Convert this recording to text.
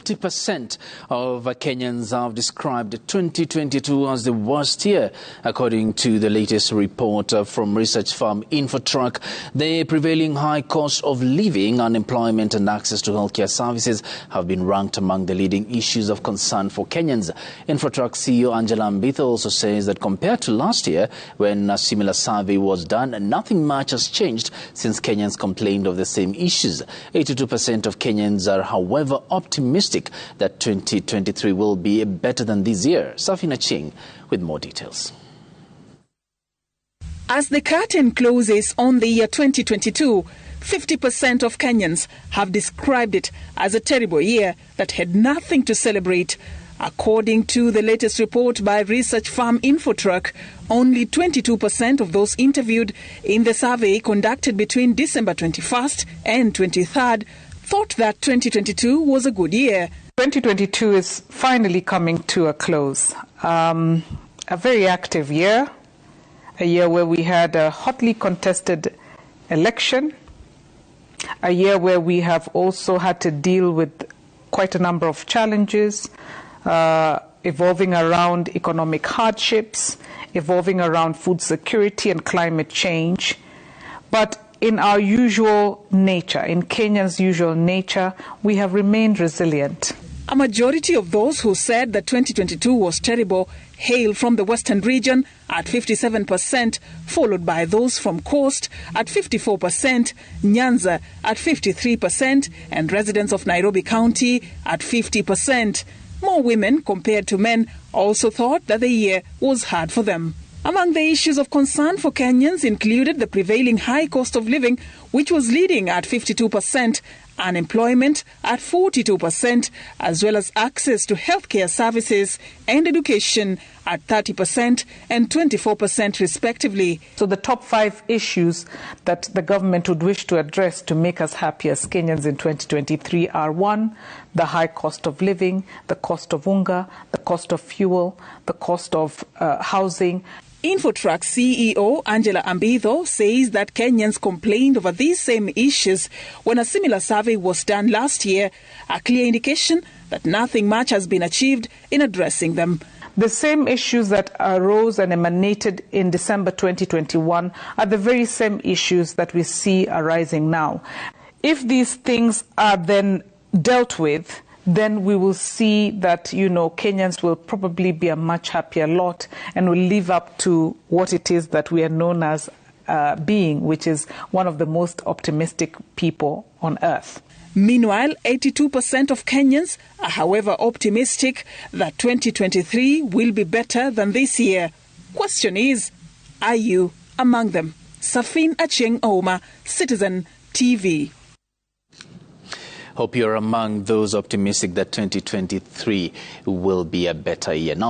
50% of Kenyans have described 2022 as the worst year. According to the latest report from research firm Infotrak, the prevailing high cost of living, unemployment and access to healthcare services have been ranked among the leading issues of concern for Kenyans. Infotrak CEO Angela Ambitho also says that compared to last year, when a similar survey was done, nothing much has changed since Kenyans complained of the same issues. 82% of Kenyans are, however, optimistic that 2023 will be better than this year. Safina Ching with more details. As the curtain closes on the year 2022, 50% of Kenyans have described it as a terrible year that had nothing to celebrate. According to the latest report by research firm Infotrak, only 22% of those interviewed in the survey conducted between December 21st and 23rd thought that 2022 was a good year. 2022 is finally coming to a close. A very active year, a year where we had a hotly contested election, a year where we have also had to deal with quite a number of challenges, evolving around economic hardships, evolving around food security and climate change. But in our usual nature, in Kenya's usual nature, we have remained resilient. A majority of those who said that 2022 was terrible hail from the Western region at 57%, followed by those from Coast at 54%, Nyanza at 53%, and residents of Nairobi County at 50%. More women compared to men also thought that the year was hard for them. Among the issues of concern for Kenyans included the prevailing high cost of living, which was leading at 52%, unemployment at 42%, as well as access to healthcare services and education at 30% and 24% respectively. So the top 5 issues that the government would wish to address to make us happy as Kenyans in 2023 are: 1, the high cost of living, the cost of unga, the cost of fuel, the cost of housing. Infotrak CEO Angela Ambitho says that Kenyans complained over these same issues when a similar survey was done last year, a clear indication that nothing much has been achieved in addressing them. The same issues that arose and emanated in December 2021 are the very same issues that we see arising now. If these things are then dealt with, then we will see that, Kenyans will probably be a much happier lot and will live up to what it is that we are known as being, which is one of the most optimistic people on earth. Meanwhile, 82% of Kenyans are, however, optimistic that 2023 will be better than this year. Question is, are you among them? Safin Acheng Oma, Citizen TV. Hope you're among those optimistic that 2023 will be a better year. Now,